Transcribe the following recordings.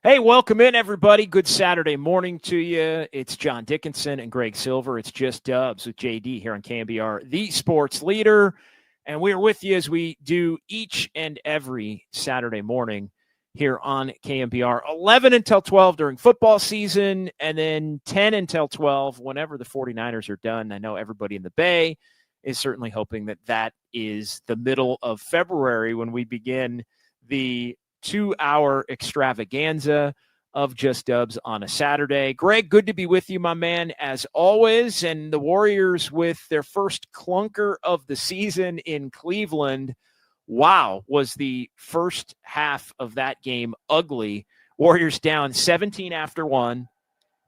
Hey, welcome in, everybody. Good Saturday morning to you. It's John Dickinson and Greg Silver. It's Just Dubs with JD here on KMBR, the sports leader. And we're with you as we do each and every Saturday morning here on KMBR, 11 until 12 during football season, and then 10 until 12 whenever the 49ers are done. I know everybody in the Bay is certainly hoping that that is the middle of February when we begin the 2-hour extravaganza of Just Dubs on a Saturday. Greg, good to be with you, my man, as always. And the Warriors with their first clunker of the season in Cleveland. Wow, was the first half of that game ugly. Warriors down 17 after one,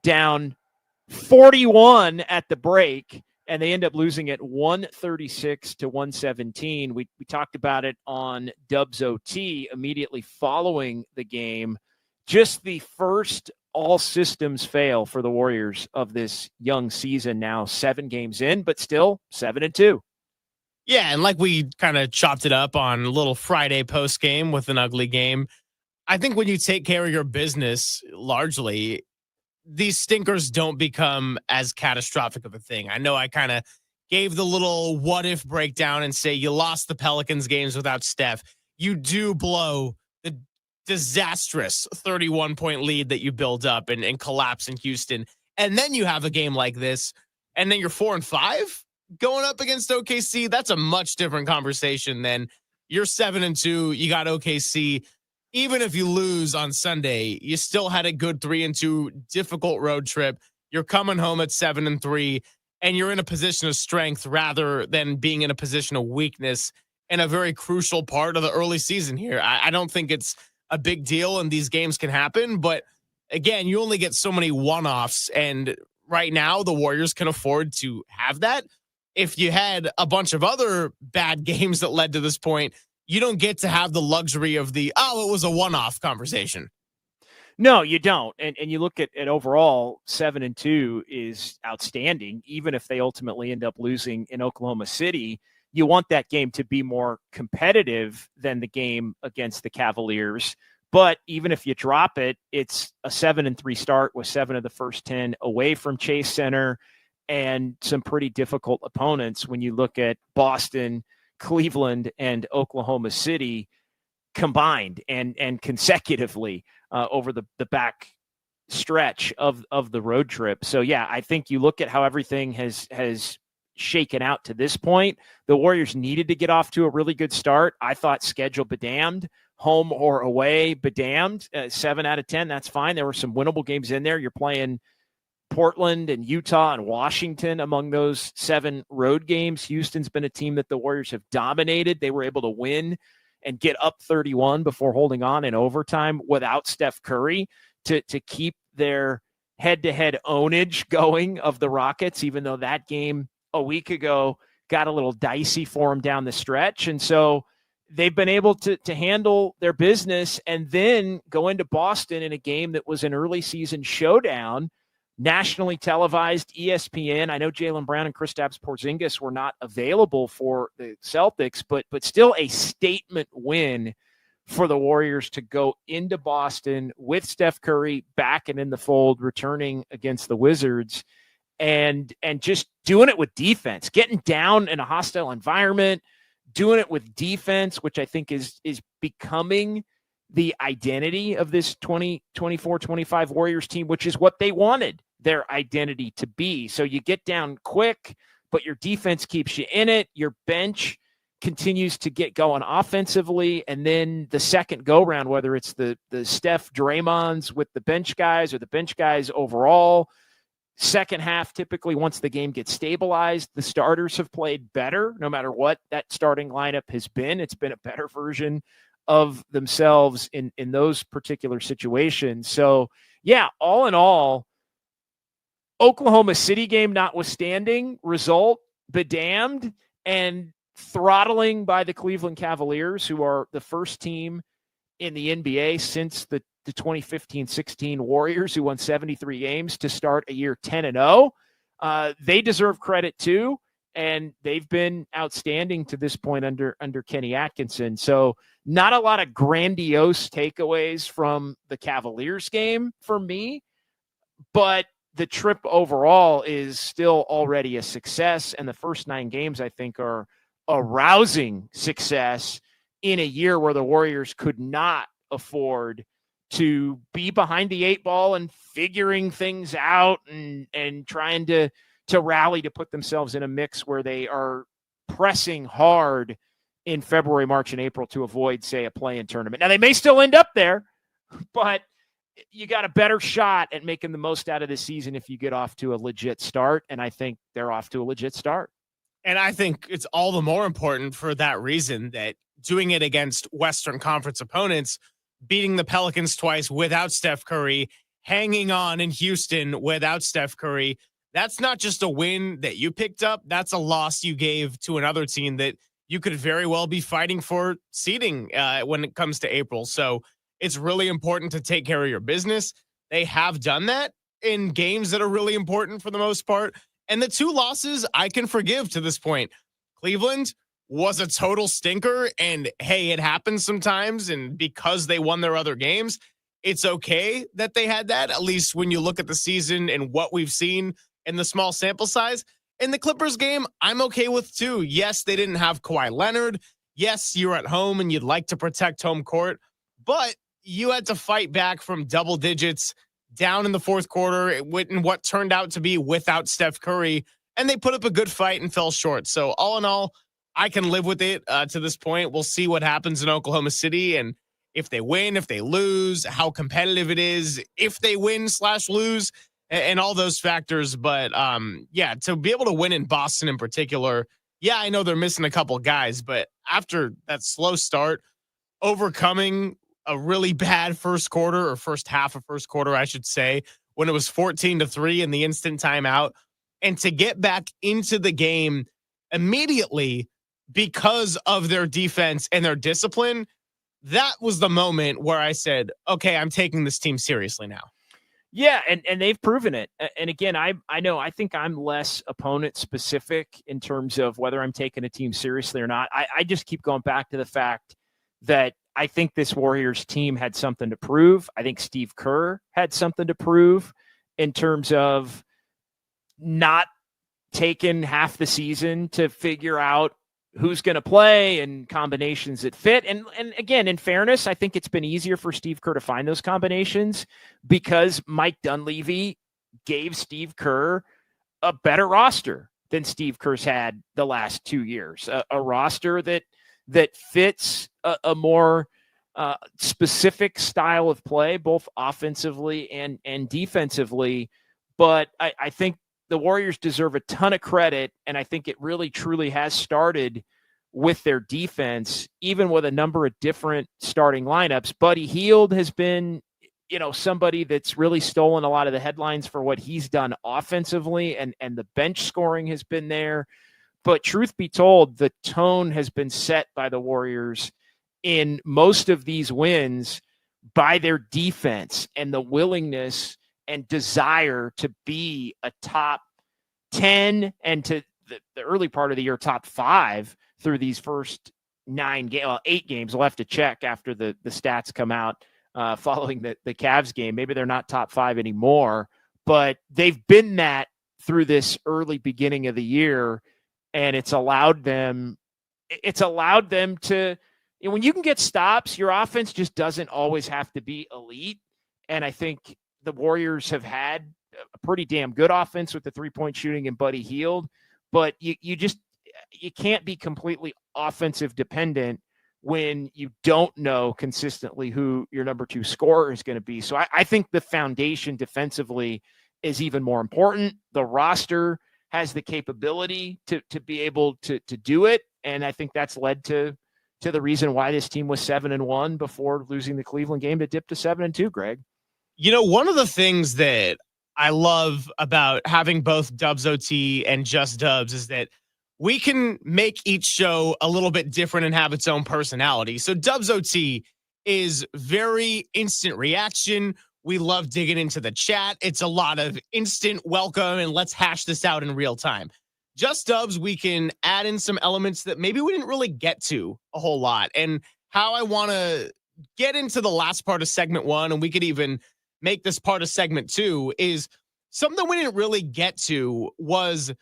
down 41 at the break, and they end up losing it 136 to 117. We talked about it on Dubs OT immediately following the game. Just the first all systems fail for the Warriors of this young season now, 7 games in, but still 7-2. Yeah, and like we kind of chopped it up on a little Friday post game with an ugly game. I think when you take care of your business largely, these stinkers don't become as catastrophic of a thing. I know I kind of gave the little what if breakdown and say you lost the Pelicans games without Steph. You do blow the disastrous 31-point lead that you build up and collapse in Houston. And then you have a game like this, and then you're 4-5 going up against OKC. That's a much different conversation than you're 7-2. You got OKC. Even if you lose on Sunday, you still had a good 3-2 difficult road trip. You're coming home at 7-3, and you're in a position of strength rather than being in a position of weakness in a very crucial part of the early season here. I don't think it's a big deal, and these games can happen. But again, you only get so many one-offs, and right now the Warriors can afford to have that. If you had a bunch of other bad games that led to this point, you don't get to have the luxury of it was a one-off conversation. No, you don't. And you look at overall, 7-2 is outstanding. Even if they ultimately end up losing in Oklahoma City, you want that game to be more competitive than the game against the Cavaliers. But even if you drop it, it's a 7-3 start with 7 of the first 10 away from Chase Center and some pretty difficult opponents when you look at Boston, Cleveland, and Oklahoma City combined and consecutively over the back stretch of the road trip. So, yeah, I think you look at how everything has shaken out to this point. The Warriors needed to get off to a really good start. I thought schedule bedamned, home or away bedamned, 7 out of 10. That's fine. There were some winnable games in there. You're playing Portland and Utah and Washington among those 7 road games. Houston's been a team that the Warriors have dominated. They were able to win and get up 31 before holding on in overtime without Steph Curry to keep their head-to-head ownage going of the Rockets, even though that game a week ago got a little dicey for them down the stretch. And so they've been able to handle their business and then go into Boston in a game that was an early season showdown, nationally televised, ESPN. I know Jaylen Brown and Kristaps Porzingis were not available for the Celtics, but still a statement win for the Warriors to go into Boston with Steph Curry back and in the fold, returning against the Wizards, and just doing it with defense, getting down in a hostile environment, doing it with defense, which I think is becoming the identity of this 2024-25 Warriors team, which is what they wanted their identity to be. So you get down quick, but your defense keeps you in it. Your bench continues to get going offensively. And then the second go round, whether it's the Steph Draymonds with the bench guys or the bench guys overall, second half, typically once the game gets stabilized, the starters have played better no matter what that starting lineup has been. It's been a better version of themselves in those particular situations. So yeah, all in all, Oklahoma City game notwithstanding, result bedamned and throttling by the Cleveland Cavaliers, who are the first team in the NBA since the 2015-16 Warriors, who won 73 games to start a year 10-0. They deserve credit too. and they've been outstanding to this point under Kenny Atkinson. So not a lot of grandiose takeaways from the Cavaliers game for me, but the trip overall is still already a success. And the first 9 games, I think, are a rousing success in a year where the Warriors could not afford to be behind the 8 ball and figuring things out and trying to rally to put themselves in a mix where they are pressing hard in February, March, and April to avoid, say, a play-in tournament. Now, they may still end up there, but you got a better shot at making the most out of this season if you get off to a legit start, and I think they're off to a legit start. And I think it's all the more important for that reason that doing it against Western Conference opponents, beating the Pelicans twice without Steph Curry, hanging on in Houston without Steph Curry, that's not just a win that you picked up. That's a loss you gave to another team that you could very well be fighting for seeding when it comes to April. So it's really important to take care of your business. They have done that in games that are really important for the most part. And the 2 losses I can forgive to this point. Cleveland was a total stinker, and hey, it happens sometimes. And because they won their other games, it's okay that they had that, at least when you look at the season and what we've seen in the small sample size. In the Clippers game, I'm okay with too. Yes, they didn't have Kawhi Leonard. Yes, you're at home and you'd like to protect home court, but you had to fight back from double digits down in the fourth quarter in what turned out to be without Steph Curry, and they put up a good fight and fell short. So all in all, I can live with it to this point. We'll see what happens in Oklahoma City, and if they win, if they lose, how competitive it is, if they win/lose, and all those factors. But yeah, to be able to win in Boston in particular, yeah, I know they're missing a couple guys, but after that slow start, overcoming a really bad first quarter, or first half of first quarter, I should say, when it was 14-3 in the instant timeout, and to get back into the game immediately because of their defense and their discipline, that was the moment where I said, okay, I'm taking this team seriously now. Yeah, and they've proven it. And again, I think I'm less opponent specific in terms of whether I'm taking a team seriously or not. I just keep going back to the fact that I think this Warriors team had something to prove. I think Steve Kerr had something to prove in terms of not taking half the season to figure out who's going to play and combinations that fit. And again, in fairness, I think it's been easier for Steve Kerr to find those combinations because Mike Dunleavy gave Steve Kerr a better roster than Steve Kerr's had the last 2 years, a roster that fits a more specific style of play, both offensively and defensively. But I think the Warriors deserve a ton of credit, and I think it really truly has started with their defense, even with a number of different starting lineups. Buddy Hield has been, somebody that's really stolen a lot of the headlines for what he's done offensively, and the bench scoring has been there. But truth be told, the tone has been set by the Warriors in most of these wins by their defense and the willingness and desire to be a top 10 and to the early part of the year, top 5 through these first 8 games. We'll have to check after the stats come out following the Cavs game. Maybe they're not top 5 anymore, but they've been that through this early beginning of the year. And it's allowed them to, when you can get stops, your offense just doesn't always have to be elite. And I think the Warriors have had a pretty damn good offense with the 3-point shooting and Buddy Hield, but you can't be completely offensive dependent when you don't know consistently who your number 2 scorer is going to be. So I think the foundation defensively is even more important. The roster has the capability to be able to do it. And I think that's led to the reason why this team was 7-1 before losing the Cleveland game to dip to 7-2, Greg. One of the things that I love about having both Dubs OT and Just Dubs is that we can make each show a little bit different and have its own personality. So Dubs OT is very instant reaction. We love digging into the chat. It's a lot of instant welcome and let's hash this out in real time. Just Dubs, we can add in some elements that maybe we didn't really get to a whole lot. And how I want to get into the last part of segment 1, and we could even make this part of segment 2, is something we didn't really get to was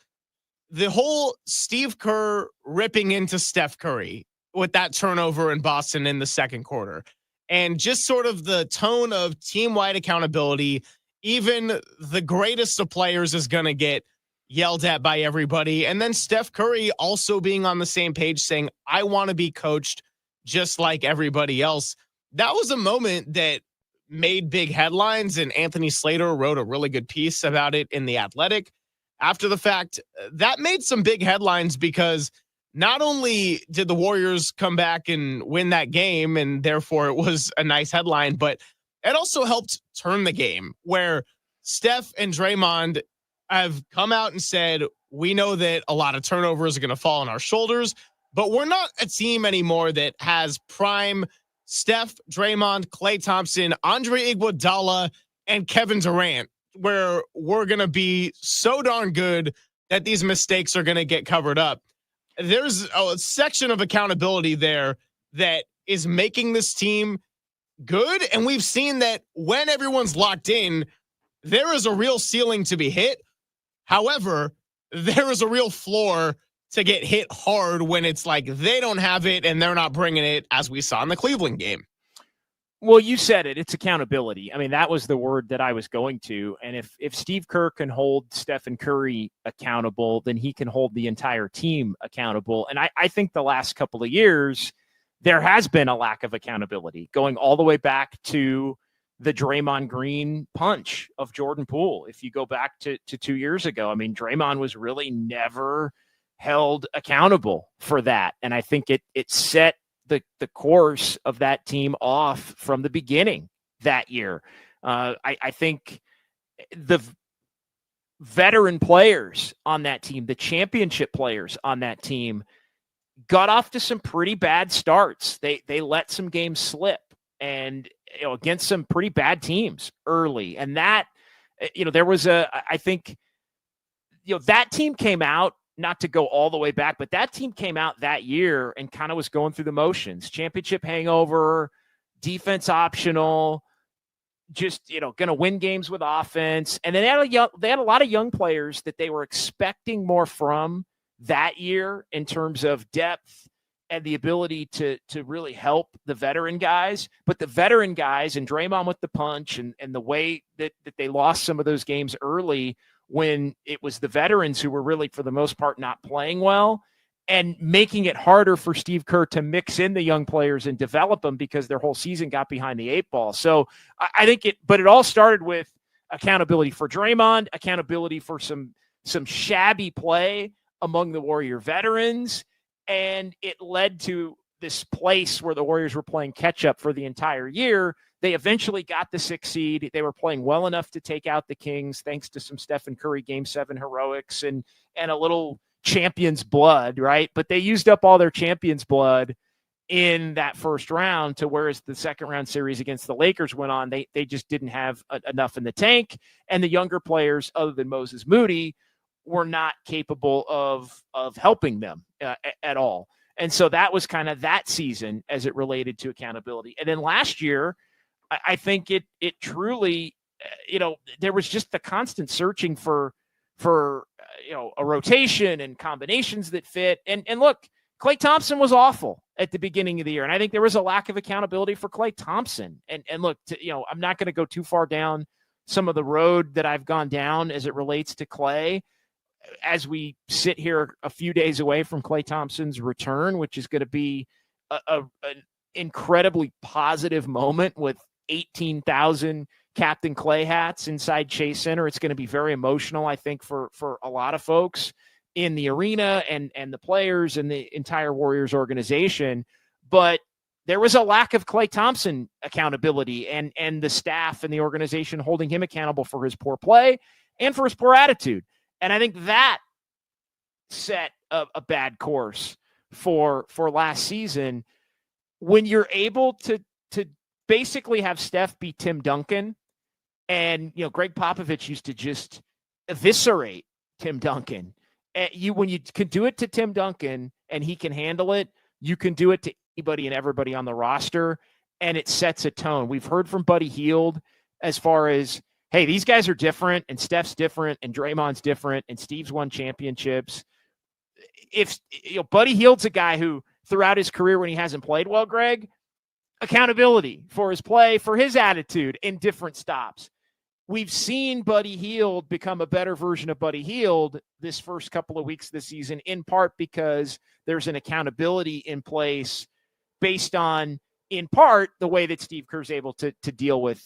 the whole Steve Kerr ripping into Steph Curry with that turnover in Boston in the second quarter. And just sort of the tone of team-wide accountability. Even the greatest of players is going to get yelled at by everybody. And then Steph Curry also being on the same page saying, I want to be coached just like everybody else. That was a moment that made big headlines, and Anthony Slater wrote a really good piece about it in The Athletic. After the fact, that made some big headlines because not only did the Warriors come back and win that game, and therefore it was a nice headline, but it also helped turn the game where Steph and Draymond have come out and said, we know that a lot of turnovers are going to fall on our shoulders, but we're not a team anymore that has prime Steph, Draymond, Klay Thompson, Andre Iguodala, and Kevin Durant, where we're going to be so darn good that these mistakes are going to get covered up. There's a section of accountability there that is making this team good. And we've seen that when everyone's locked in, there is a real ceiling to be hit. However, there is a real floor to get hit hard when it's like they don't have it and they're not bringing it, as we saw in the Cleveland game. Well, you said it. It's accountability. I mean, that was the word that I was going to. And if Steve Kerr can hold Stephen Curry accountable, then he can hold the entire team accountable. And I think the last couple of years, there has been a lack of accountability, going all the way back to the Draymond Green punch of Jordan Poole. If you go back to 2 years ago, I mean, Draymond was really never held accountable for that. And I think it set the course of that team off from the beginning that year. I think the veteran players on that team, the championship players on that team, got off to some pretty bad starts. They let some games slip, and against some pretty bad teams early. And that, there was I think, that team came out, not to go all the way back, but that team came out that year and kind of was going through the motions. Championship hangover, defense optional, just, going to win games with offense. And then they had a lot of young players that they were expecting more from that year in terms of depth and the ability to really help the veteran guys. But the veteran guys, and Draymond with the punch, and the way that they lost some of those games early when it was the veterans who were really, for the most part, not playing well, and making it harder for Steve Kerr to mix in the young players and develop them because their whole season got behind the 8 ball. So I think but it all started with accountability for Draymond, accountability for some shabby play among the Warrior veterans. And it led to this place where the Warriors were playing catch up for the entire year. They eventually got the 6th seed. They were playing well enough to take out the Kings, thanks to some Stephen Curry Game 7 heroics and a little champion's blood, right? But they used up all their champion's blood in that first round, to whereas the second round series against the Lakers went on, they just didn't have enough in the tank. And the younger players, other than Moses Moody, were not capable of helping them at all. And so that was kind of that season as it related to accountability. And then last year, I think it truly, there was just the constant searching for a rotation and combinations that fit. And look, Klay Thompson was awful at the beginning of the year. And I think there was a lack of accountability for Klay Thompson. And look, I'm not going to go too far down some of the road that I've gone down as it relates to Klay, as we sit here a few days away from Klay Thompson's return, which is going to be an incredibly positive moment with 18,000 Captain Klay hats inside Chase Center. It's going to be very emotional, I think, for a lot of folks in the arena and the players and the entire Warriors organization. But there was a lack of Klay Thompson accountability and the staff and the organization holding him accountable for his poor play and for his poor attitude. And I think that set a bad course for last season, when you're able to basically have Steph be Tim Duncan. And, Greg Popovich used to just eviscerate Tim Duncan When you can do it to Tim Duncan and he can handle it, you can do it to anybody and everybody on the roster, and it sets a tone. We've heard from Buddy Hield as far as, hey, these guys are different, and Steph's different, and Draymond's different, and Steve's won championships. If Buddy Hield's a guy who throughout his career when he hasn't played well, Greg, accountability for his play, for his attitude in different stops. We've seen Buddy Hield become a better version of Buddy Hield this first couple of weeks of the season, in part because there's an accountability in place based on, in part, the way that Steve Kerr's able to deal with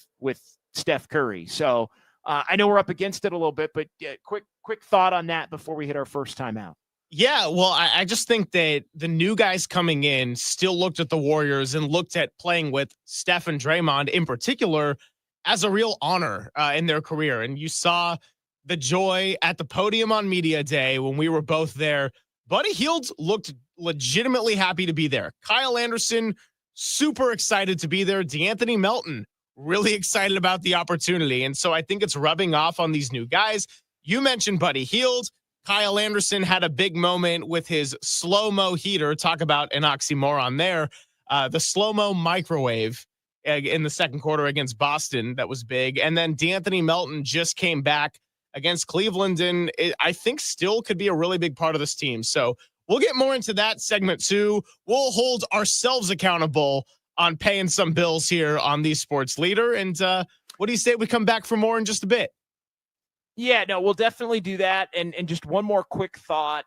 Steph Curry. So I know we're up against it a little bit, but quick thought on that before we hit our first time out. Yeah, well, I just think that the new guys coming in still looked at the Warriors and looked at playing with Steph and Draymond in particular as a real honor in their career. And you saw the joy at the podium on Media Day when we were both there. Buddy Hield looked legitimately happy to be there. Kyle Anderson, super excited to be there. DeAnthony Melton, really excited about the opportunity. And so I think it's rubbing off on these new guys. You mentioned Buddy Hield. Kyle Anderson had a big moment with his slow-mo heater. Talk about an oxymoron there. The slow-mo microwave in the second quarter against Boston. That was big. And then DeAnthony Melton just came back against Cleveland, and I think still could be a really big part of this team. So we'll get more into that segment too. We'll hold ourselves accountable on paying some bills here on the Sports Leader. And what do you say we come back for more in just a bit? Yeah, no, we'll definitely do that. And just one more quick thought.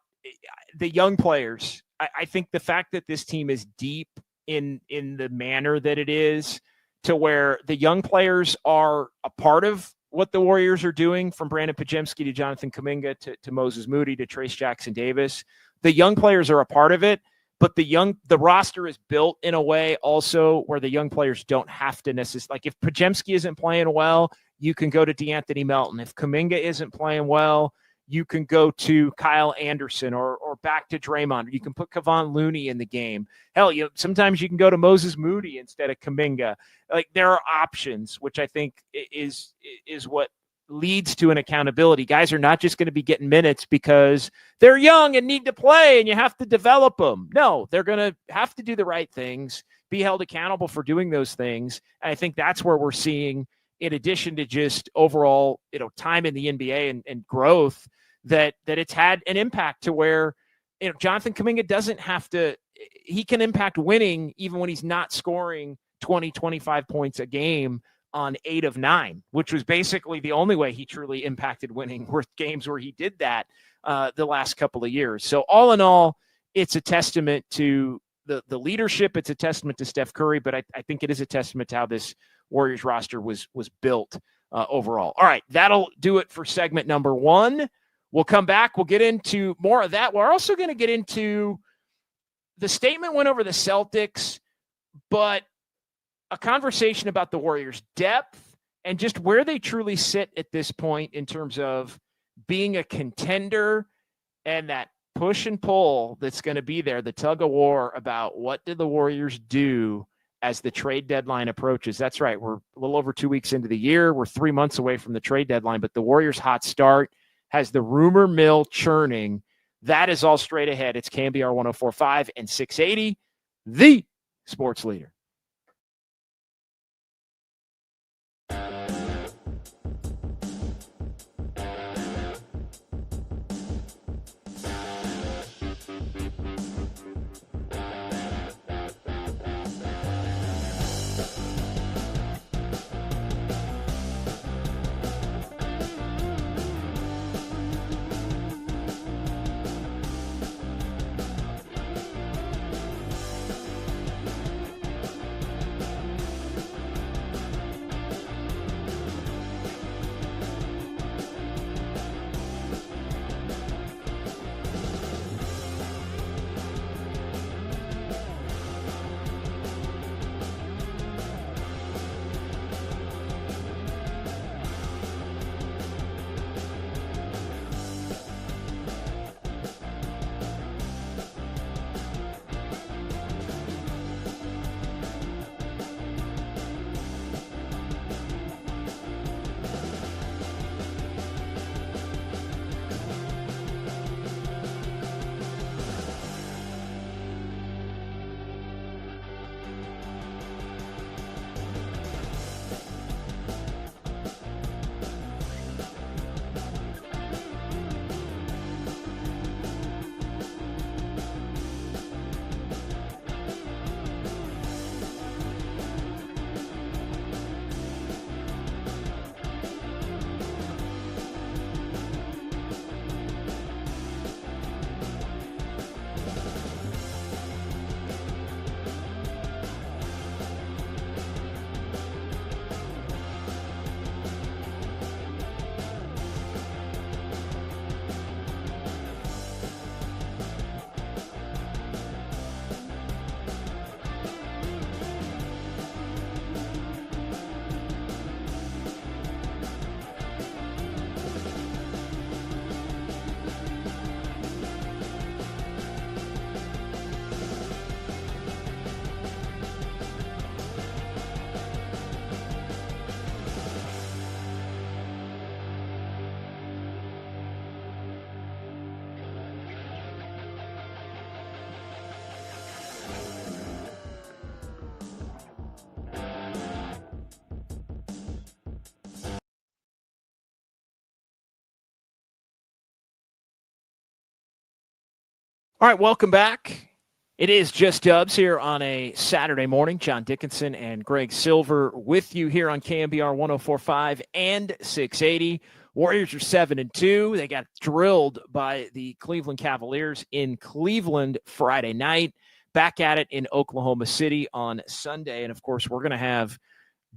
The young players, I think the fact that this team is deep in the manner that it is, to where the young players are a part of what the Warriors are doing, from Brandon Podziemski to Jonathan Kuminga to Moses Moody to Trace Jackson Davis. The young players are a part of it, but the roster is built in a way also where the young players don't have to necessarily, like if Podziemski isn't playing well, you can go to DeAnthony Melton. If Kuminga isn't playing well, you can go to Kyle Anderson or back to Draymond. You can put Kevon Looney in the game. Hell, sometimes you can go to Moses Moody instead of Kuminga. Like, there are options, which I think is what leads to an accountability. Guys are not just going to be getting minutes because they're young and need to play and you have to develop them. No, they're going to have to do the right things, be held accountable for doing those things. And I think that's where we're seeing, in addition to just overall, time in the NBA and growth, that it's had an impact to where, Jonathan Kuminga doesn't have to, he can impact winning even when he's not scoring 20, 25 points a game on 8 of 9, which was basically the only way he truly impacted winning, were games where he did that the last couple of years. So all in all, it's a testament to the leadership. It's a testament to Steph Curry, but I think it is a testament to how this Warriors roster was built overall. All right, that'll do it for segment number 1. We'll come back. We'll get into more of that. We're also going to get into the statement went over the Celtics, but a conversation about the Warriors' depth and just where they truly sit at this point in terms of being a contender, and that push and pull that's going to be there, the tug of war about what did the Warriors do as the trade deadline approaches. That's right. We're a little over 2 weeks into the year. We're 3 months away from the trade deadline, but the Warriors' hot start has the rumor mill churning. That is all straight ahead. It's KMBR 104.5 and 680, the Sports Leader. All right, welcome back. It is Just Dubs here on a Saturday morning. John Dickinson and Greg Silver with you here on KMBR 104.5 and 680. Warriors are 7-2. They got drilled by the Cleveland Cavaliers in Cleveland Friday night. Back at it in Oklahoma City on Sunday. And, of course, we're going to have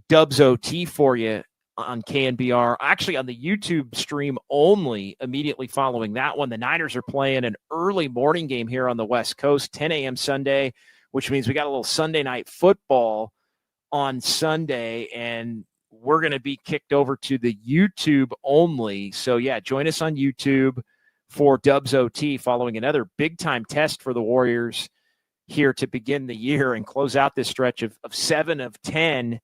Dubs OT for you on KNBR, actually on the YouTube stream only immediately following that one. The Niners are playing an early morning game here on the West Coast, 10 a.m. Sunday, which means we got a little Sunday night football on Sunday, and we're going to be kicked over to the YouTube only. So, yeah, join us on YouTube for Dubs OT following another big-time test for the Warriors here to begin the year and close out this stretch of 7 of 10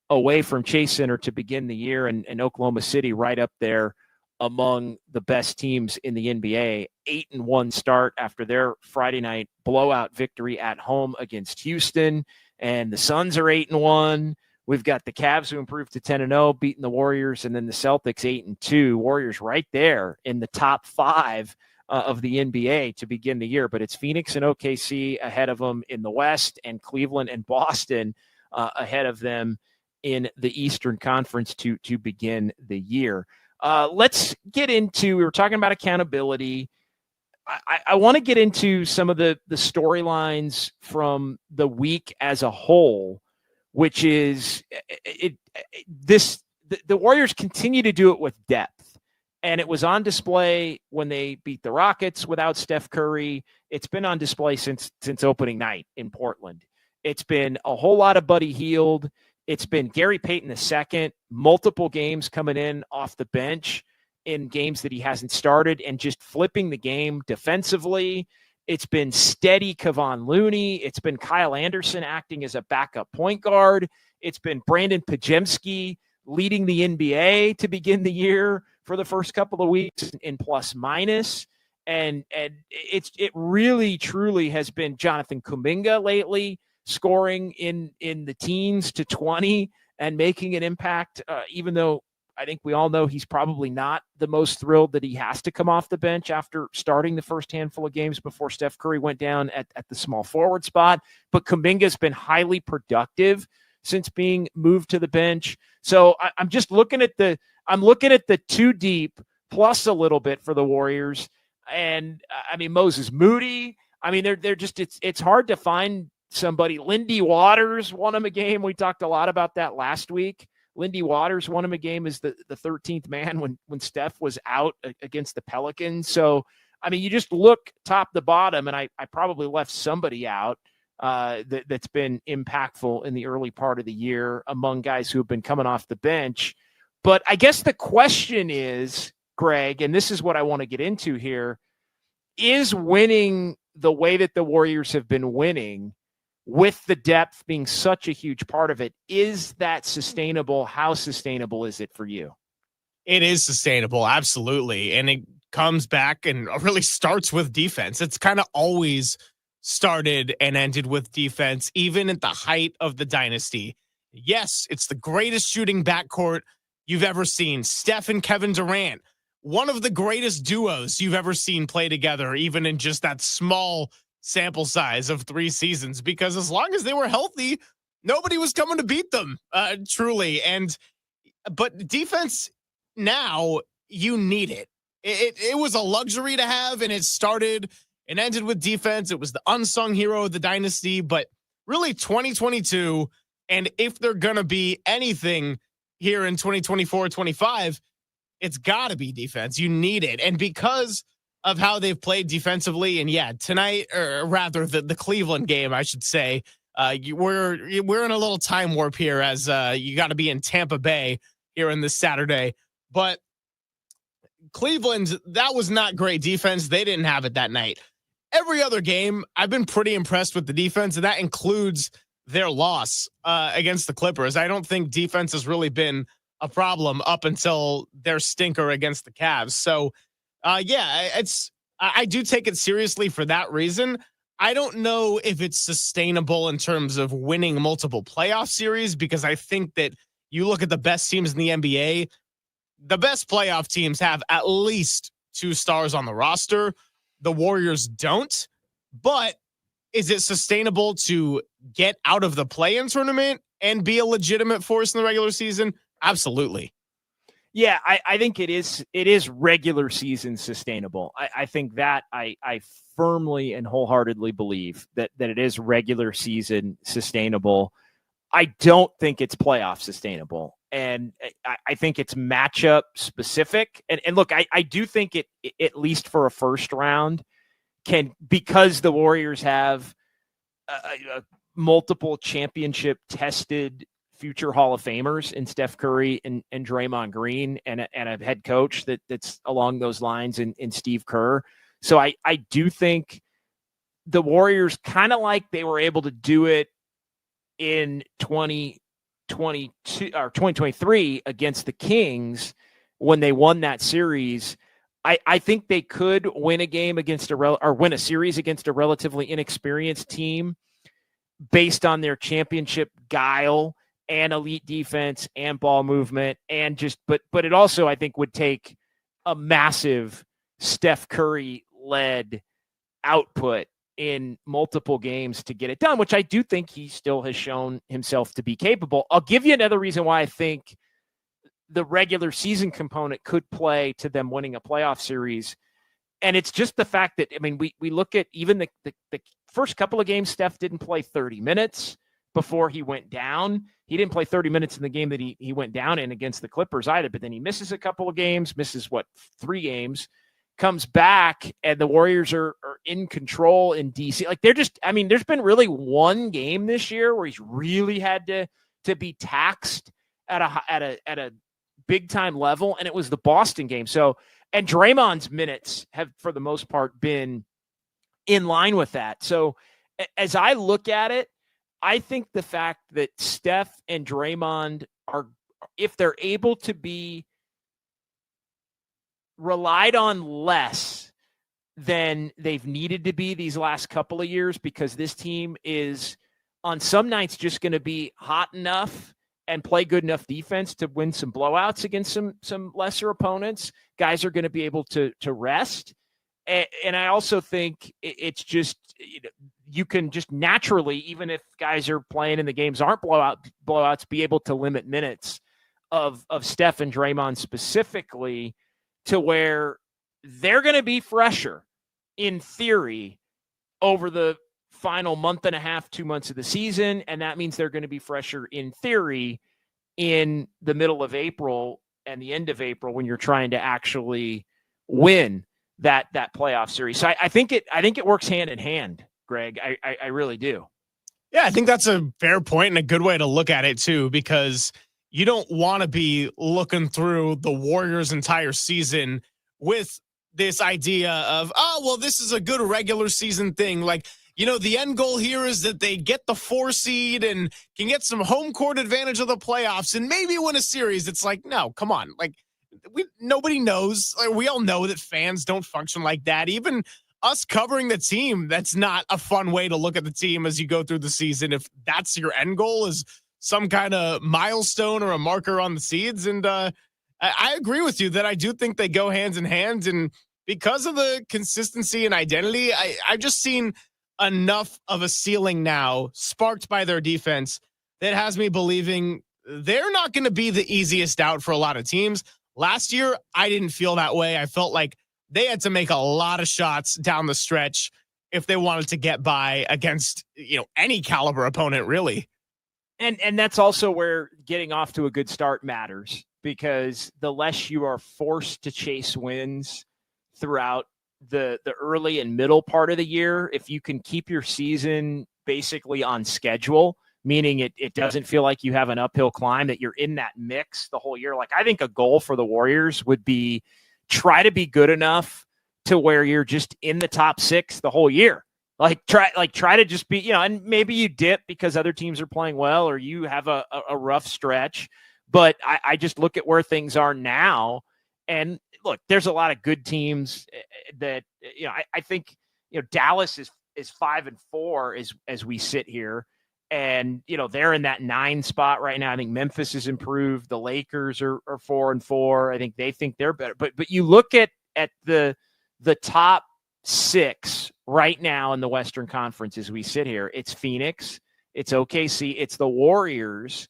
away from Chase Center to begin the year, and Oklahoma City right up there among the best teams in the NBA. 8-1 start after their Friday night blowout victory at home against Houston, and the Suns are 8-1. We've got the Cavs who improved to 10-0, beating the Warriors, and then the Celtics 8-2. Warriors right there in the top 5 of the NBA to begin the year. But it's Phoenix and OKC ahead of them in the West, and Cleveland and Boston ahead of them in the Eastern Conference to begin the year. Let's get into, we were talking about accountability. I want to get into some of the storylines from the week as a whole, which is the Warriors continue to do it with depth. And it was on display when they beat the Rockets without Steph Curry. It's been on display since opening night in Portland. It's been a whole lot of Buddy Hield. It's been Gary Payton II, multiple games coming in off the bench in games that he hasn't started and just flipping the game defensively. It's been steady Kevon Looney. It's been Kyle Anderson acting as a backup point guard. It's been Brandon Podziemski leading the NBA to begin the year for the first couple of weeks in plus minus. And it really, truly has been Jonathan Kuminga lately, scoring in the teens to 20 and making an impact, even though I think we all know he's probably not the most thrilled that he has to come off the bench after starting the first handful of games before Steph Curry went down at the small forward spot. But Kuminga's been highly productive since being moved to the bench. So I'm just looking at the two deep plus a little bit for the Warriors. And I mean, Moses Moody, I mean, they're just, it's hard to find somebody. Lindy Waters won him a game. We talked a lot about that last week. Lindy Waters won him a game as the 13th man when Steph was out against the Pelicans. So, I mean, you just look top to bottom, and I probably left somebody out that's been impactful in the early part of the year among guys who have been coming off the bench. But I guess the question is, Greg, and this is what I want to get into here, is winning the way that the Warriors have been winning, with the depth being such a huge part of it, is that sustainable? How sustainable is it for you? It is sustainable, absolutely. And it comes back and really starts with defense. It's kind of always started and ended with defense, even at the height of the dynasty. Yes, it's the greatest shooting backcourt you've ever seen. Steph and Kevin Durant, one of the greatest duos you've ever seen play together, even in just that small sample size of 3 seasons, because as long as they were healthy, nobody was coming to beat them, truly. But defense now, you need it. It was a luxury to have, and it started and ended with defense. It was the unsung hero of the dynasty, but really 2022, and if they're going to be anything here in 2024-25, it's got to be defense. You need it. And because of how they've played defensively, and yeah, tonight, or rather the Cleveland game, I should say, we're in a little time warp here, as you got to be in Tampa Bay here in this Saturday. But Cleveland, that was not great defense. They didn't have it that night. Every other game, I've been pretty impressed with the defense, and that includes their loss against the Clippers. I don't think defense has really been a problem up until their stinker against the Cavs. So, I do take it seriously for that reason. I don't know if it's sustainable in terms of winning multiple playoff series, because I think that you look at the best teams in the NBA, the best playoff teams have at least 2 stars on the roster. The Warriors don't. but is it sustainable to get out of the play-in tournament and be a legitimate force in the regular season? Absolutely. Yeah, I think it is regular season sustainable. I think that I firmly and wholeheartedly believe that it is regular season sustainable. I don't think it's playoff sustainable. And I think it's matchup specific. And look, I do think it, at least for a first round, can, because the Warriors have a multiple championship tested future Hall of Famers in Steph Curry and Draymond Green and a head coach that's along those lines in Steve Kerr. So I do think the Warriors, kind of like they were able to do it in 2022 or 2023 against the Kings when they won that series. I think they could win a game against win a series against a relatively inexperienced team based on their championship guile and elite defense and ball movement and just, but it also, I think, would take a massive Steph Curry led output in multiple games to get it done, which I do think he still has shown himself to be capable. I'll give you another reason why I think the regular season component could play to them winning a playoff series. And it's just the fact that, I mean, we look at even the first couple of games, Steph didn't play 30 minutes before he went down. He didn't play 30 minutes in the game that he went down in against the Clippers either, but then he misses a couple of games, misses 3 games, comes back, and the Warriors are in control in DC. Like, they're just, I mean, there's been really one game this year where he's really had to be taxed at a big time level, and it was the Boston game. So, and Draymond's minutes have, for the most part, been in line with that. So as I look at it, I think the fact that Steph and Draymond are, if they're able to be relied on less than they've needed to be these last couple of years, because this team is on some nights just going to be hot enough and play good enough defense to win some blowouts against some lesser opponents. Guys are going to be able to rest. And I also think it's just, you can just naturally, even if guys are playing and the games aren't blowouts, be able to limit minutes of Steph and Draymond specifically, to where they're going to be fresher in theory over the final month and a half, 2 months of the season. And that means they're going to be fresher in theory in the middle of April and the end of April, when you're trying to actually win that playoff series. So I think it works hand in hand, Greg. I really do. Yeah, I think that's a fair point and a good way to look at it too, because you don't want to be looking through the Warriors' entire season with this idea of, oh, well, this is a good regular season thing. Like, you know, the end goal here is that they get the 4 seed and can get some home court advantage of the playoffs and maybe win a series. It's like, no, come on. Like, nobody knows. Like, we all know that fans don't function like that. Even us covering the team, that's not a fun way to look at the team as you go through the season. If that's your end goal, is some kind of milestone or a marker on the seeds. And I agree with you that I do think they go hands in hand. And because of the consistency and identity, I've just seen enough of a ceiling now sparked by their defense that has me believing they're not going to be the easiest out for a lot of teams. Last year, I didn't feel that way. I felt like they had to make a lot of shots down the stretch if they wanted to get by against, you know, any caliber opponent, really. And that's also where getting off to a good start matters, because the less you are forced to chase wins throughout the early and middle part of the year, if you can keep your season basically on schedule, meaning it doesn't feel like you have an uphill climb, that you're in that mix the whole year. Like, I think a goal for the Warriors would be try to be good enough to where you're just in the top 6 the whole year. Try to just be, you know, and maybe you dip because other teams are playing well or you have a rough stretch. But I just look at where things are now, and look, there's a lot of good teams that, you know, I think, you know, Dallas is 5-4 as we sit here. And, you know, they're in that 9 spot right now. I think Memphis has improved. The Lakers are 4-4. I think they think they're better. But you look at the top 6 right now in the Western Conference as we sit here. It's Phoenix, it's OKC, it's the Warriors,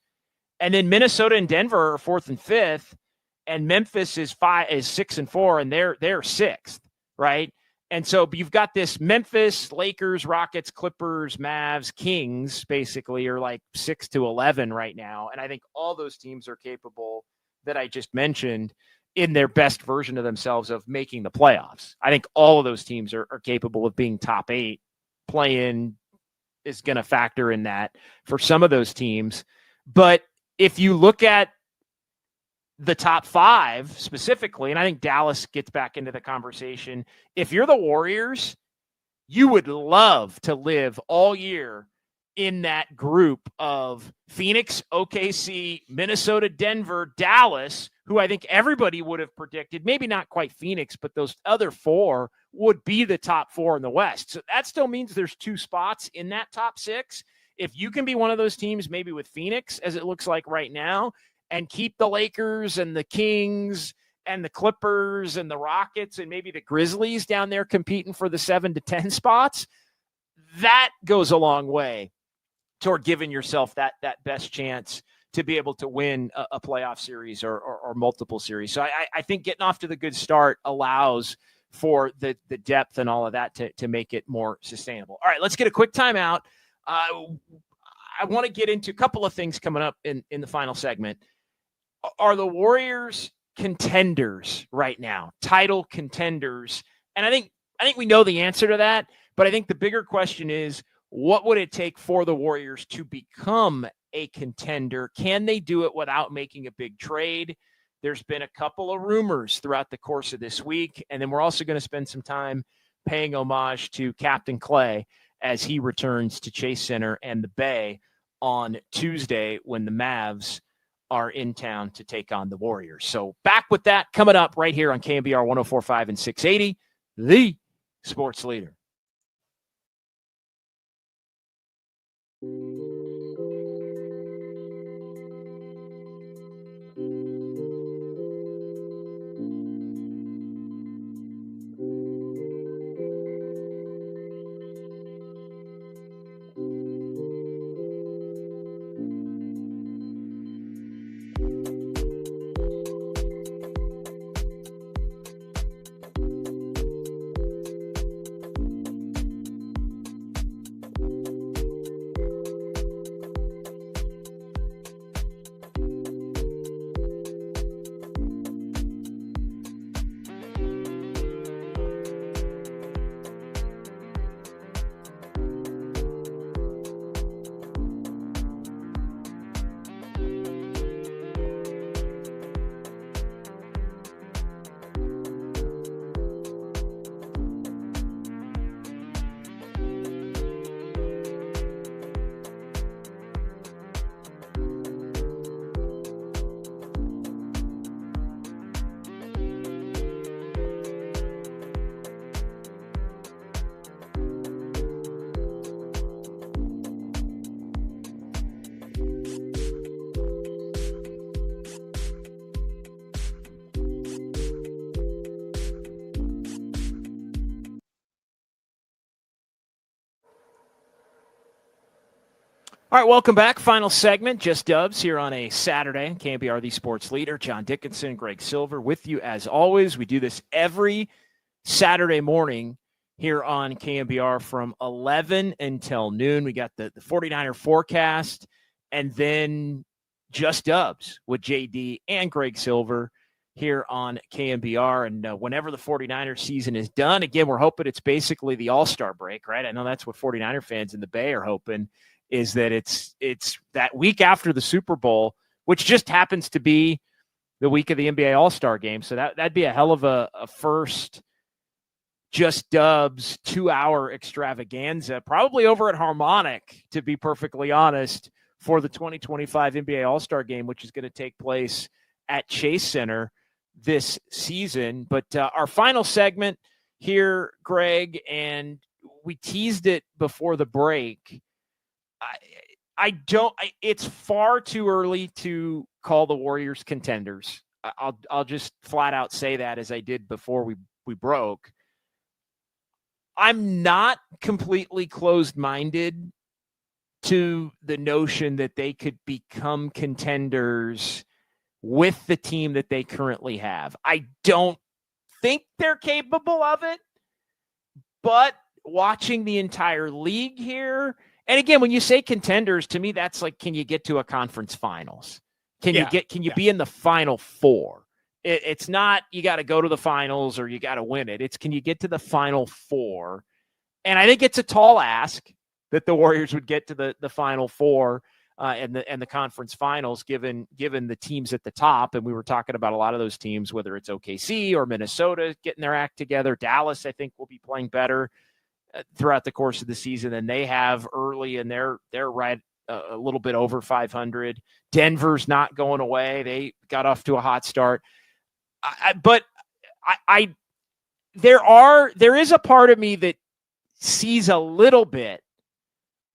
and then Minnesota and Denver are 4th and 5th, and Memphis is 6 and 4, and they're 6th, right? And so you've got this Memphis, Lakers, Rockets, Clippers, Mavs, Kings basically are like 6 to 11 right now, and I think all those teams are capable that I just mentioned in their best version of themselves of making the playoffs. I think all of those teams are capable of being top 8. Play-in is going to factor in that for some of those teams. But if you look at the top 5 specifically, and I think Dallas gets back into the conversation, if you're the Warriors, you would love to live all year in that group of Phoenix, OKC, Minnesota, Denver, Dallas, who I think everybody would have predicted, maybe not quite Phoenix, but those other 4 would be the top 4 in the West. So that still means there's 2 spots in that top 6. If you can be one of those teams, maybe with Phoenix, as it looks like right now, and keep the Lakers and the Kings and the Clippers and the Rockets and maybe the Grizzlies down there competing for the 7 to 10 spots, that goes a long way toward giving yourself that best chance to be able to win a playoff series or multiple series. So I think getting off to the good start allows for the depth and all of that to make it more sustainable. All right, let's get a quick timeout. I want to get into a couple of things coming up in the final segment. Are the Warriors contenders right now, title contenders? And I think we know the answer to that, but I think the bigger question is, what would it take for the Warriors to become a contender? Can they do it without making a big trade? There's been a couple of rumors throughout the course of this week, and then we're also going to spend some time paying homage to Captain Klay as he returns to Chase Center and the Bay on Tuesday when the Mavs are in town to take on the Warriors. So back with that coming up right here on KMBR 104.5 and 680, the sports leader. All right, welcome back. Final segment, Just Dubs here on a Saturday. KMBR, the sports leader. John Dickinson, Greg Silver with you as always. We do this every Saturday morning here on KMBR from 11 until noon. We got the 49er forecast and then Just Dubs with JD and Greg Silver here on KMBR. And whenever the 49er season is done, again, we're hoping it's basically the All-Star break, right? I know that's what 49er fans in the Bay are hoping, is that it's that week after the Super Bowl, which just happens to be the week of the NBA All-Star game. So that'd be a hell of a first Just Dubs 2-hour extravaganza, probably over at Harmonic, to be perfectly honest, for the 2025 NBA All-Star game, which is going to take place at Chase Center this season. But our final segment here, Greg, and we teased it before the break. It's far too early to call the Warriors contenders. I'll just flat out say that, as I did before we broke. I'm not completely closed-minded to the notion that they could become contenders with the team that they currently have. I don't think they're capable of it, but watching the entire league here, and again, when you say contenders, to me, that's like, can you get to a conference finals? Can you be in the Final Four? It's not you got to go to the finals or you got to win it. It's can you get to the Final Four? And I think it's a tall ask that the Warriors would get to the Final Four and the conference finals, given the teams at the top. And we were talking about a lot of those teams, whether it's OKC or Minnesota getting their act together. Dallas, I think, will be playing better throughout the course of the season than they have early, and they're right a little bit over 500. Denver's not going away. They got off to a hot start. There is a part of me that sees a little bit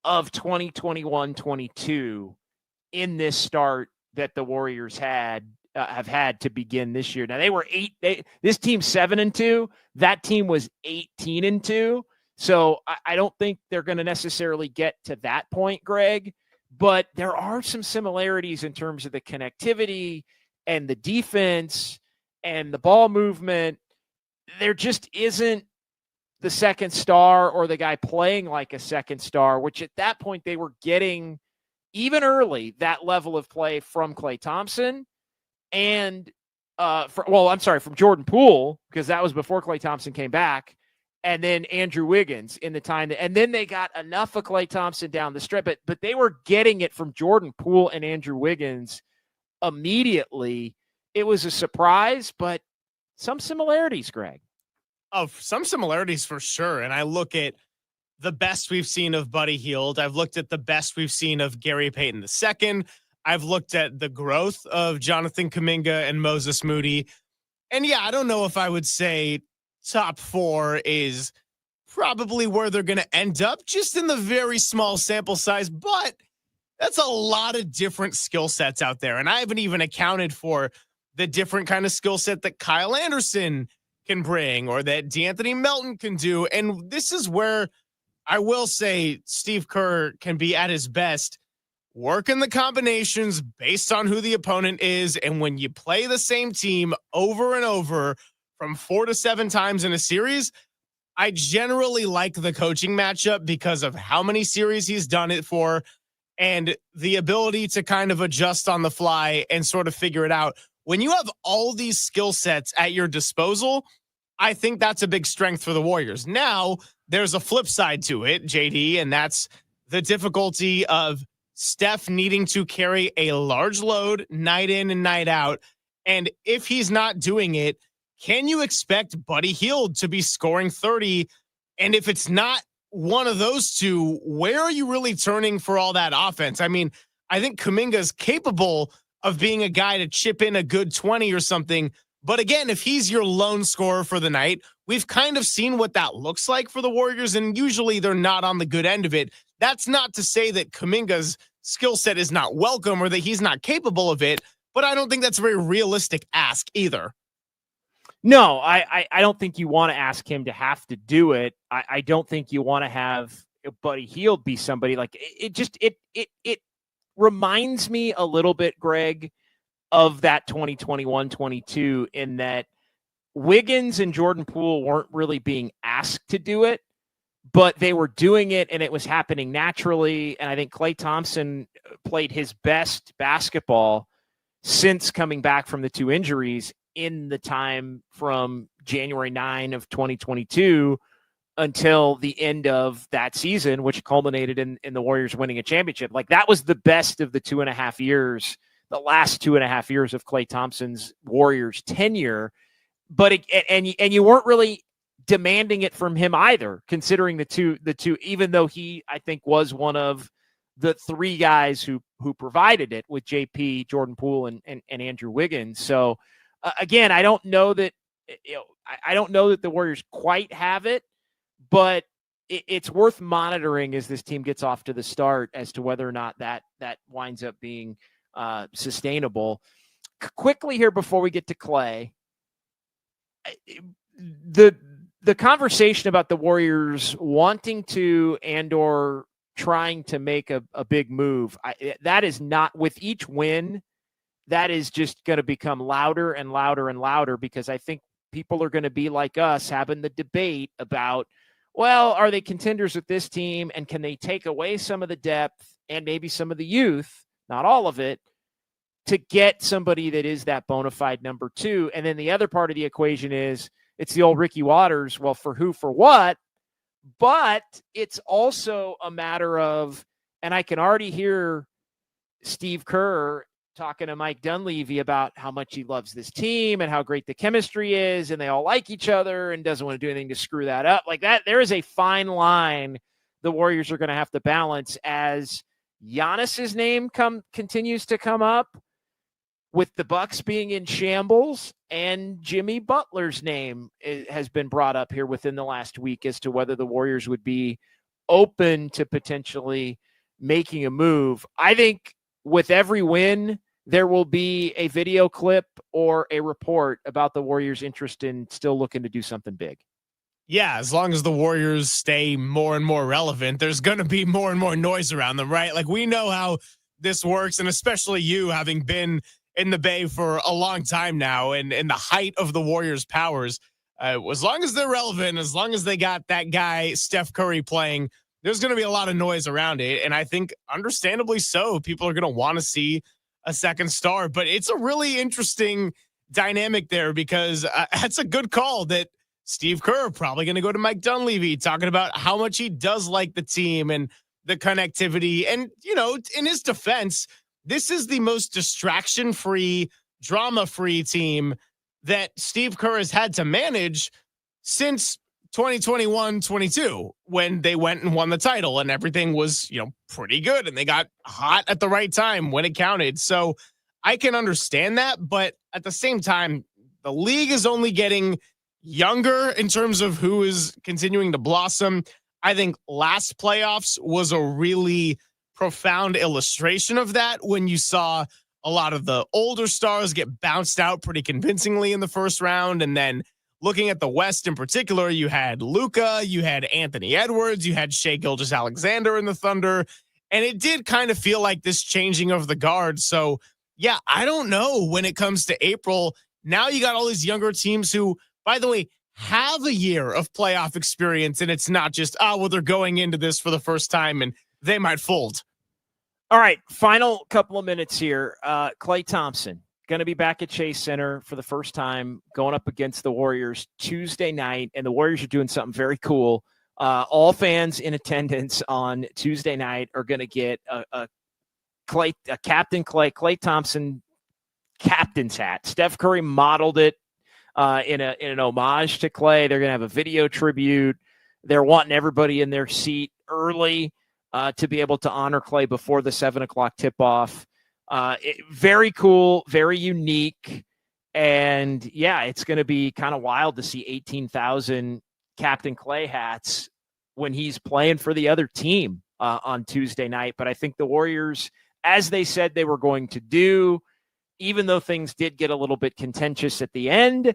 of 2021-22 in this start that the Warriors have had to begin this year. Now they were this team's 7-2. That team was 18-2. So I don't think they're going to necessarily get to that point, Greg, but there are some similarities in terms of the connectivity and the defense and the ball movement. There just isn't the second star or the guy playing like a second star, which at that point they were getting even early that level of play from Klay Thompson and from Jordan Poole, because that was before Klay Thompson came back, and then Andrew Wiggins in the time and then they got enough of Klay Thompson down the stretch, but they were getting it from Jordan Poole and Andrew Wiggins immediately. It was a surprise, but some similarities, Greg. Oh, some similarities for sure. And I look at the best we've seen of Buddy Hield. I've looked at the best we've seen of Gary Payton II. I've looked at the growth of Jonathan Kuminga and Moses Moody. And yeah, I don't know if I would say top 4 is probably where they're going to end up, just in the very small sample size, but that's a lot of different skill sets out there. And I haven't even accounted for the different kind of skill set that Kyle Anderson can bring or that D'Anthony Melton can do. And this is where I will say Steve Kerr can be at his best, working the combinations based on who the opponent is. And when you play the same team over and over from 4 to 7 times in a series, I generally like the coaching matchup because of how many series he's done it for and the ability to kind of adjust on the fly and sort of figure it out. When you have all these skill sets at your disposal, I think that's a big strength for the Warriors. Now, there's a flip side to it, JD, and that's the difficulty of Steph needing to carry a large load night in and night out. And if he's not doing it, can you expect Buddy Hield to be scoring 30? And if it's not one of those two, where are you really turning for all that offense? I mean, I think Kuminga's capable of being a guy to chip in a good 20 or something. But again, if he's your lone scorer for the night, we've kind of seen what that looks like for the Warriors, and usually they're not on the good end of it. That's not to say that Kuminga's skill set is not welcome or that he's not capable of it, but I don't think that's a very realistic ask either. No, I don't think you want to ask him to have to do it. I don't think you want to have Buddy Hield be somebody like it reminds me a little bit, Greg, of that 2021-22 in that Wiggins and Jordan Poole weren't really being asked to do it, but they were doing it and it was happening naturally. And I think Klay Thompson played his best basketball since coming back from the 2 injuries in the time from January 9 of 2022 until the end of that season, which culminated in the Warriors winning a championship. Like that was the best of the 2.5 years, the last 2.5 years of Klay Thompson's Warriors tenure. But you weren't really demanding it from him either, considering the two, even though he, I think, was one of the 3 guys who provided it with JP, Jordan Poole, and Andrew Wiggins. So again, I don't know that the Warriors quite have it, but it's worth monitoring as this team gets off to the start as to whether or not that winds up being sustainable. Quickly here before we get to Klay, the conversation about the Warriors wanting to and/or trying to make a big move, that is not, with each win, that is just going to become louder and louder and louder, because I think people are going to be like us having the debate about, well, are they contenders with this team, and can they take away some of the depth and maybe some of the youth, not all of it, to get somebody that is that bona fide number two. And then the other part of the equation is it's the old Ricky Waters. Well, for who, for what? But it's also a matter of, and I can already hear Steve Kerr talking to Mike Dunleavy about how much he loves this team and how great the chemistry is, and they all like each other and doesn't want to do anything to screw that up. Like that, there is a fine line the Warriors are going to have to balance as Giannis's name continues to come up, with the Bucks being in shambles, and Jimmy Butler's name has been brought up here within the last week as to whether the Warriors would be open to potentially making a move. I think with every win, there will be a video clip or a report about the Warriors' interest in still looking to do something big. Yeah, as long as the Warriors stay more and more relevant, there's going to be more and more noise around them, right? Like, we know how this works, and especially you having been in the Bay for a long time now, and in the height of the Warriors' powers, as long as they're relevant, as long as they got that guy Steph Curry playing, there's going to be a lot of noise around it. And I think understandably so, people are going to want to see a second star. But it's a really interesting dynamic there, because that's a good call that Steve Kerr probably going to go to Mike Dunleavy talking about how much he does like the team and the connectivity. And, you know, in his defense, this is the most distraction-free, drama-free team that Steve Kerr has had to manage since 2021-22, when they went and won the title and everything was, you know, pretty good, and they got hot at the right time when it counted. So I can understand that, but at the same time, the league is only getting younger in terms of who is continuing to blossom. I think last playoffs was a really profound illustration of that, when you saw a lot of the older stars get bounced out pretty convincingly in the first round. And then looking at the West in particular, you had Luka, you had Anthony Edwards, you had Shai Gilgeous-Alexander in the Thunder, and it did kind of feel like this changing of the guard. So yeah, I don't know when it comes to April. Now you got all these younger teams who, by the way, have a year of playoff experience, and it's not just, well, they're going into this for the first time and they might fold. All right, final couple of minutes here. Klay Thompson going to be back at Chase Center for the first time, going up against the Warriors Tuesday night, and the Warriors are doing something very cool. All fans in attendance on Tuesday night are going to get a Captain Klay Thompson captain's hat. Steph Curry modeled it in an homage to Klay. They're going to have a video tribute. They're wanting everybody in their seat early to be able to honor Klay before the 7:00 tip-off. Very cool, very unique. And yeah, it's going to be kind of wild to see 18,000 Captain Klay hats when he's playing for the other team on Tuesday night. But I think the Warriors, as they said they were going to do, even though things did get a little bit contentious at the end,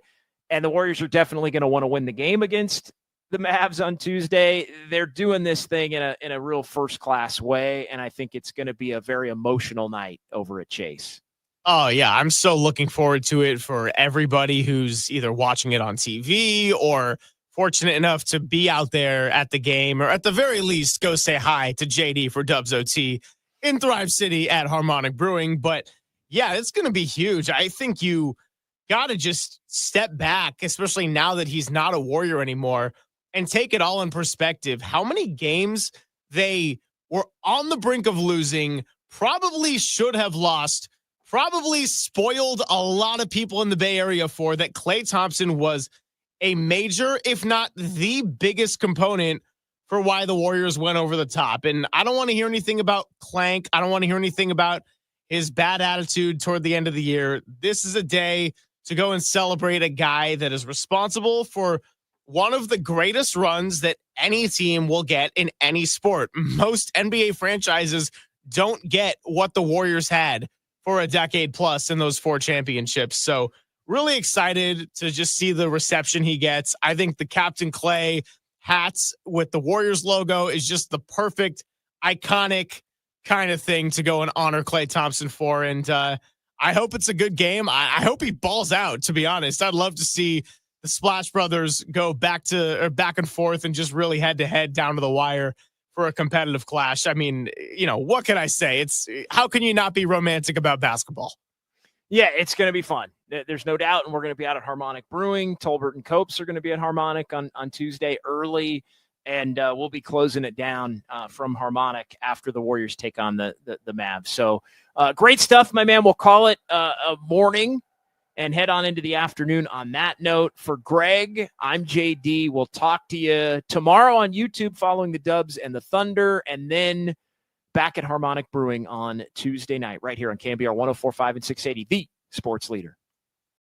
and the Warriors are definitely going to want to win the game against the Mavs on Tuesday, they're doing this thing in a real first-class way, and I think it's going to be a very emotional night over at Chase. Oh, yeah, I'm so looking forward to it for everybody who's either watching it on TV or fortunate enough to be out there at the game, or at the very least go say hi to JD for Dubs OT in Thrive City at Harmonic Brewing. But yeah, it's going to be huge. I think you got to just step back, especially now that he's not a Warrior anymore, and take it all in perspective. How many games they were on the brink of losing, probably should have lost, probably spoiled a lot of people in the Bay Area for, that Klay Thompson was a major, if not the biggest component for why the Warriors went over the top. And I don't want to hear anything about Clank. I don't want to hear anything about his bad attitude toward the end of the year. This is a day to go and celebrate a guy that is responsible for one of the greatest runs that any team will get in any sport. Most NBA franchises don't get what the Warriors had for a decade plus in those 4 championships. So really excited to just see the reception he gets. I think the Captain Klay hats with the Warriors logo is just the perfect, iconic kind of thing to go and honor Klay Thompson for. And I hope it's a good game. I hope he balls out, to be honest. I'd love to see the Splash Brothers go back and forth and just really head to head down to the wire for a competitive clash. I mean, what can I say? How can you not be romantic about basketball? Yeah, it's going to be fun. There's no doubt. And we're going to be out at Harmonic Brewing. Tolbert and Copes are going to be at Harmonic on Tuesday early. And we'll be closing it down from Harmonic after the Warriors take on the Mavs. So great stuff, my man. We'll call it a morning and head on into the afternoon on that note. For Greg, I'm JD. We'll talk to you tomorrow on YouTube following the Dubs and the Thunder, and then back at Harmonic Brewing on Tuesday night right here on KMBR 104.5 and 680, the sports leader.